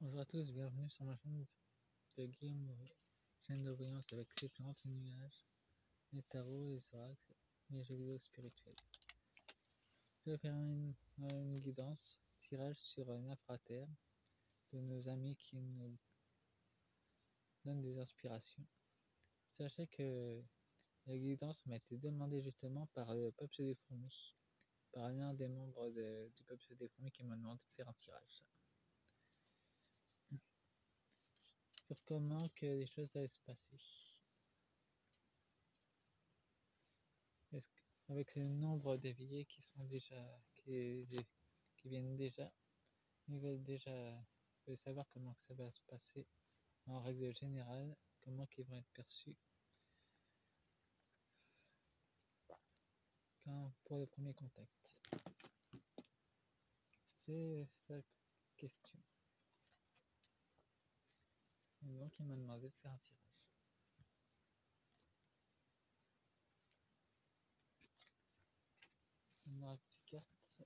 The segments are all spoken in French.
Bonjour à tous, bienvenue sur ma chaîne de Guillaume, chaîne de voyance avec les plantes, les nuages, les tarots, les oracles, les jeux vidéo spirituels. Je vais faire une guidance, tirage sur Nafrater de nos amis qui nous donnent des inspirations. Sachez que la guidance m'a été demandée justement par le peuple des fourmis, par l'un des membres du peuple des fourmis qui m'a demandé de faire un tirage sur comment que les choses allaient se passer. Avec le nombre d'éveillés qui sont déjà, qui viennent déjà, ils veulent savoir comment que ça va se passer en règle générale, comment qu'ils vont être perçus pour le premier contact. C'est sa question. Et donc il m'a demandé de faire un tirage. On aura 6 cartes.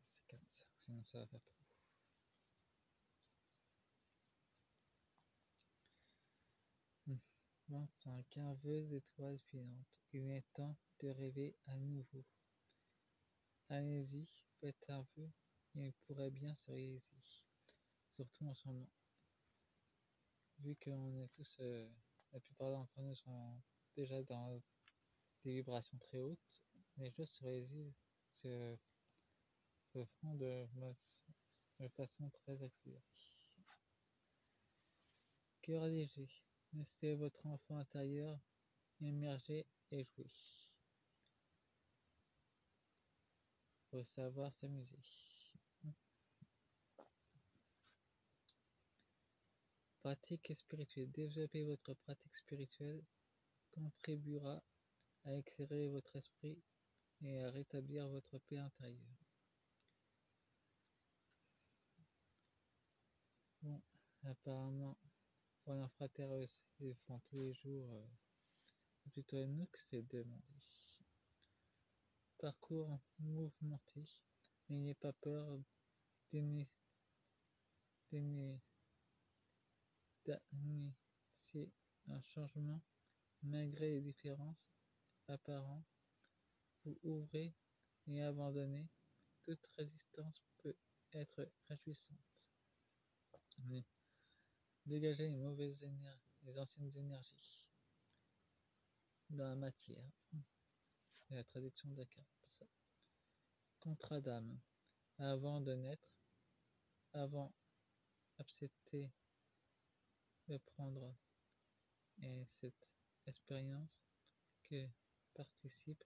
Ces cartes, sinon ça va faire trop. Bon, c'est un carveuse étoile filante. Il est temps de rêver à nouveau. Allez-y, faites un vœu, il pourrait bien se réaliser. Surtout en ce moment. Vu qu'on est tous, la plupart d'entre nous sont déjà dans des vibrations très hautes, les choses se font de façon très accélérée. Cœur léger, laissez votre enfant intérieur émerger et jouer. Faut savoir s'amuser. Pratique spirituelle. Développer votre pratique spirituelle contribuera à éclairer votre esprit et à rétablir votre paix intérieure. Bon, apparemment, pour l'infraterre, ils font tous les jours. C'est plutôt à nous que c'est demandé. Parcours mouvementé. N'ayez pas peur d'initier un changement malgré les différences apparentes. Vous ouvrez et abandonnez. Toute résistance peut être réjouissante. Dégagez les anciennes énergies dans la matière. Et la traduction de la carte. Contrat d'âme. Avant de naître, avant d'accepter de prendre cette expérience que participe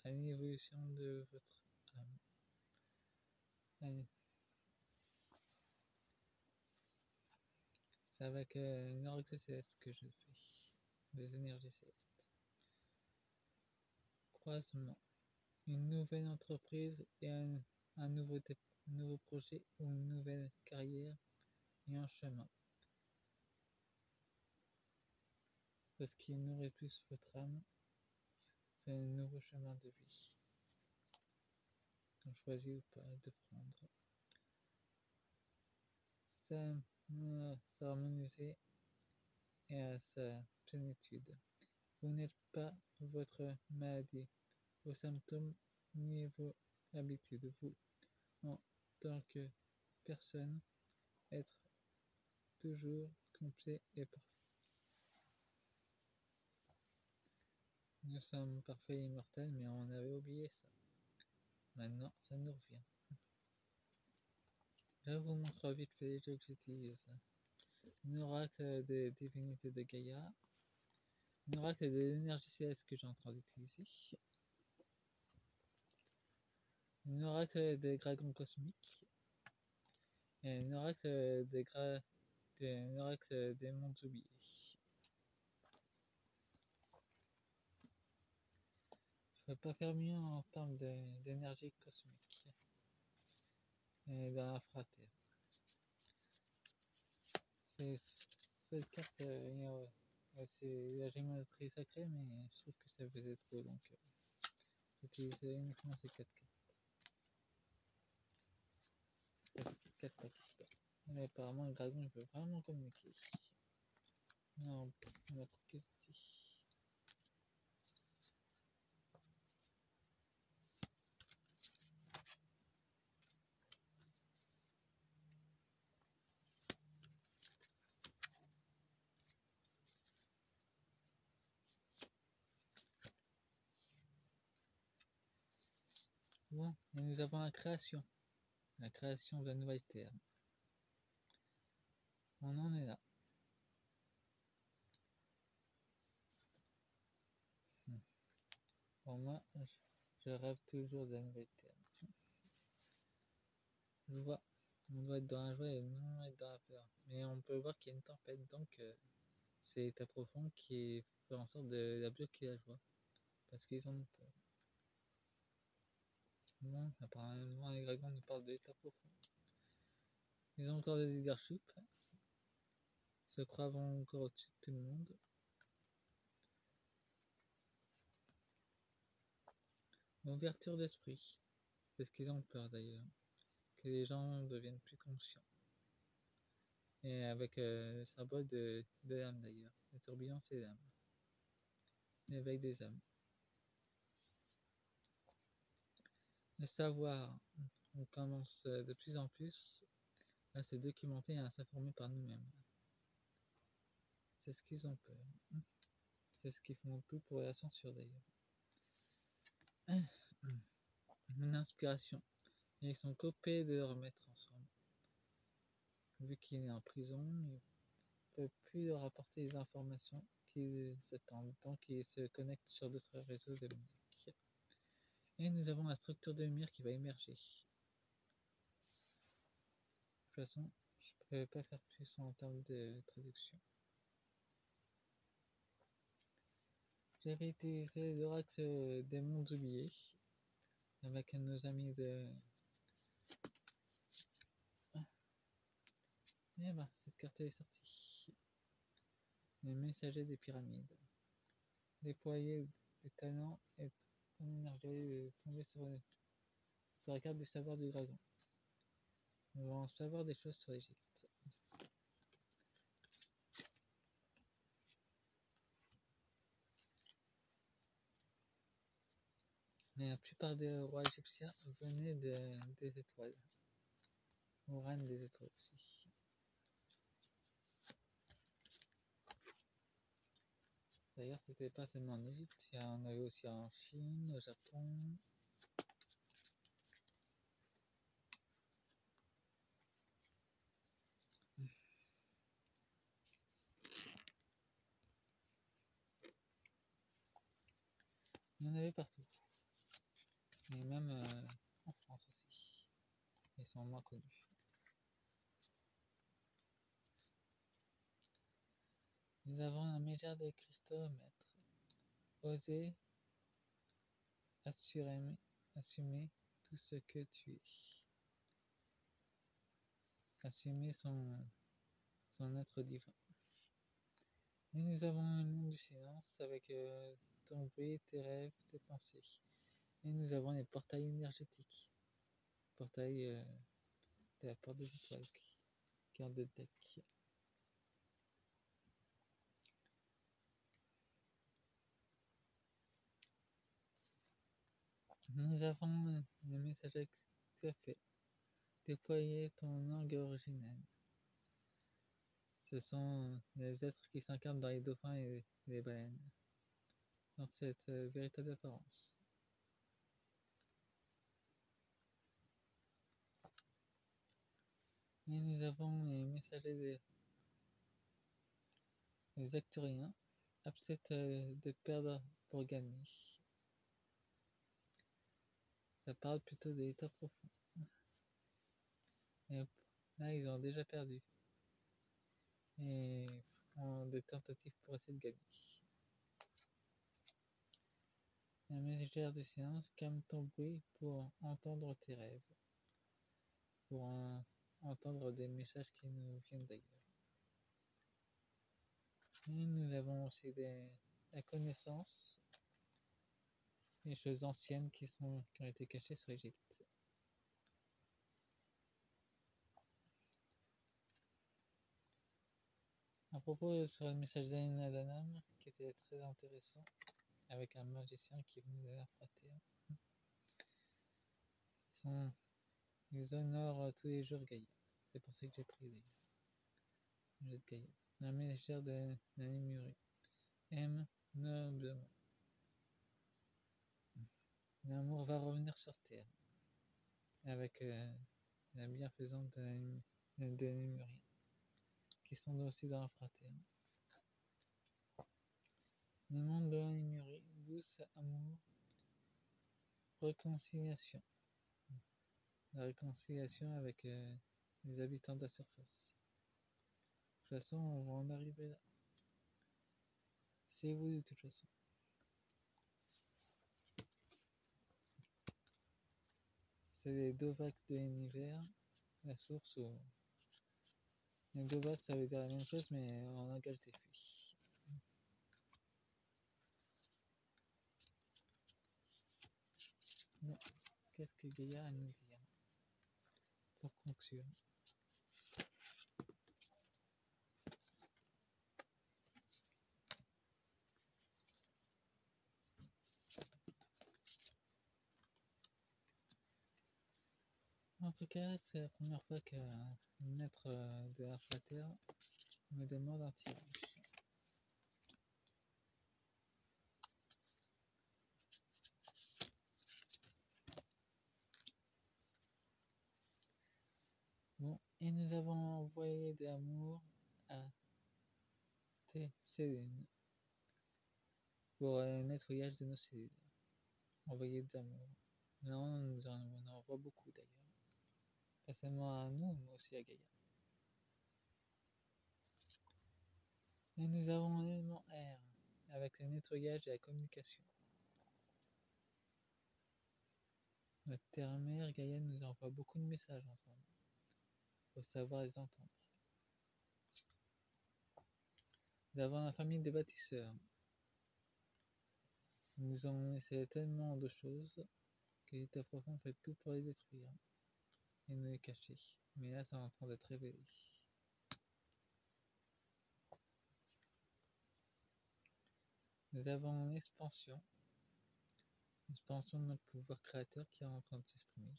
à l'évolution de votre âme. Allez. C'est avec une oracle céleste que je fais, des énergies célestes. Croisement. Une nouvelle entreprise et un nouveau projet ou une nouvelle carrière et un chemin. Ce qui nourrit plus votre âme, c'est un nouveau chemin de vie qu'on choisit ou pas de prendre. S'harmoniser et à sa plénitude. Vous n'êtes pas votre maladie, vos symptômes ni vos habitudes. Vous, en tant que personne, être toujours complet et parfait. Nous sommes parfaits et immortels, mais on avait oublié ça. Maintenant, ça nous revient. Je vous montre vite fait les jeux que j'utilise. Un oracle de divinité de Gaïa. Un oracle de l'énergie céleste que j'ai en train d'utiliser. Un oracle des dragons cosmiques. Et un oracle des mondes oubliés. Je ne peux pas faire mieux en termes d'énergie cosmique et dans l'infraterre. C'est cette carte c'est la géométrie sacrée, mais je trouve que ça faisait trop, donc j'ai utilisé uniquement ces 4 cartes. 4 paquets. Mais apparemment, le dragon, il peut vraiment communiquer. Non, on va troquer ceci. Bon, et nous avons la création de la nouvelle terre. On en est là. Pour moi, je rêve toujours de la nouvelle terre. Je vois, on doit être dans la joie et non être dans la peur. Mais on peut voir qu'il y a une tempête, donc c'est l'état profond qui fait en sorte de la bloquer la joie. Parce qu'ils en ont peur. Bon, apparemment, les dragons nous parlent de l'état profond. Ils ont encore des leadership. Se croient encore au-dessus de tout le monde. L'ouverture d'esprit. C'est ce qu'ils ont peur d'ailleurs. Que les gens deviennent plus conscients. Et avec le symbole de l'âme d'ailleurs. Le tourbillon, c'est l'âme. L'éveil des âmes. Le savoir, on commence de plus en plus à se documenter et à s'informer par nous-mêmes. C'est ce qu'ils ont peur. C'est ce qu'ils font tout pour la censure d'ailleurs. Une inspiration. Et ils sont copés de le remettre ensemble. Vu qu'il est en prison, il ne peut plus leur apporter les informations qu'ils attendent tant qu'ils se connectent sur d'autres réseaux de lumière. Et nous avons la structure de lumière qui va émerger. De toute façon, je ne peux pas faire plus en termes de traduction. J'avais utilisé l'oracle des mondes oubliés avec nos amis de... Et bah, cette carte est sortie. Les messagers des pyramides. Déployer des talents et ton énergie tomber sur la carte du savoir du dragon. On va en savoir des choses sur l'Égypte. Mais la plupart des rois égyptiens venaient des étoiles. Ou reines des étoiles aussi. D'ailleurs, c'était pas seulement en Égypte, il y en avait aussi en Chine, au Japon. Il y en avait partout. Et même en France aussi. Ils sont moins connus. Nous avons un mégère des cristaux maître. Oser assumer tout ce que tu es. Assumer son être divin. Et nous avons un monde du silence avec ton bruit, tes rêves, tes pensées. Et nous avons les portails énergétiques. Portails de la porte des étoiles qui ont deux decks. Nous avons le message fait. Déployer ton orgue originel. Ce sont les êtres qui s'incarnent dans les dauphins et les baleines. Dans cette véritable apparence. Et nous avons les messagers des Acturiens. Acceptent de perdre pour gagner. Ça parle plutôt de l'état profond. Et là, ils ont déjà perdu. Et font des tentatives pour essayer de gagner. La messagère du silence, calme ton bruit pour entendre tes rêves. Pour entendre des messages qui nous viennent d'ailleurs. Et nous avons aussi la connaissance des choses anciennes qui ont été cachées sur Égypte. À propos sur le message d'Adhanam, qui était très intéressant, avec un magicien qui est venu de l'infraterre. Ils honorent tous les jours Gaïa. C'est pour ça que j'ai pris le jeu de Gaïa. La mégère de la Lémurie aime noblement. L'amour va revenir sur terre avec la bienfaisante des Lémuriens qui sont aussi dans l'infraterre. Le monde de la Lémurie, douce amour, réconciliation. La réconciliation avec les habitants de la surface. De toute façon, on va en arriver là. C'est vous de toute façon. C'est les Dovaks de l'univers, la source où... Les Dovaks ça veut dire la même chose mais en langage des fées. Non, qu'est-ce que Gaïa a à nous dire pour conclure? En tout cas, c'est la première fois qu'un maître de l'infraterre me demande un tirage. Bon, et nous avons envoyé de l'amour à Céline pour le nettoyage de nos cellules. Envoyer de l'amour. Là, nous en envoie beaucoup d'ailleurs. Pas seulement à nous, mais aussi à Gaïa. Et nous avons l'élément R, avec le nettoyage et la communication. Notre terre-mère, Gaïa, nous envoie beaucoup de messages ensemble. Faut savoir les entendre. Nous avons la famille des bâtisseurs. Ils nous ont laissé tellement de choses que l'État profond fait tout pour les détruire et nous les cacher. Mais là, c'est en train d'être révélé. Nous avons l'expansion de notre pouvoir créateur qui est en train de s'exprimer.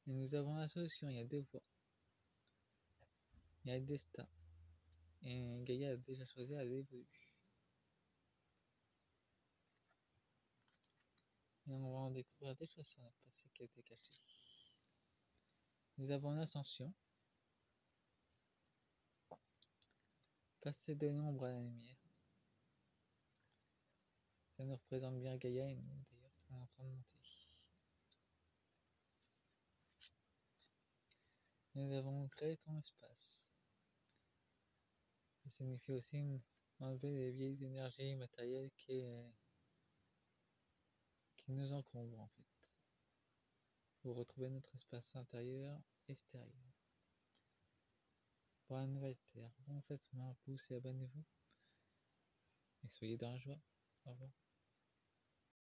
Et nous avons la solution, il y a deux voies. Il y a le destin. Et Gaïa a déjà choisi, elle évolue. Et on va en découvrir des choses sur notre passé qui a été caché. Nous avons l'ascension. Passer de l'ombre à la lumière. Ça nous représente bien Gaïa et nous d'ailleurs, on est en train de monter. Nous avons créé ton espace. Ça signifie aussi enlever les vieilles énergies matérielles qui nous encombrent en fait. Pour retrouver notre espace intérieur, extérieur. Pour la nouvelle terre. Bon, faites un pouce et abonnez-vous. Et soyez dans la joie. Au revoir.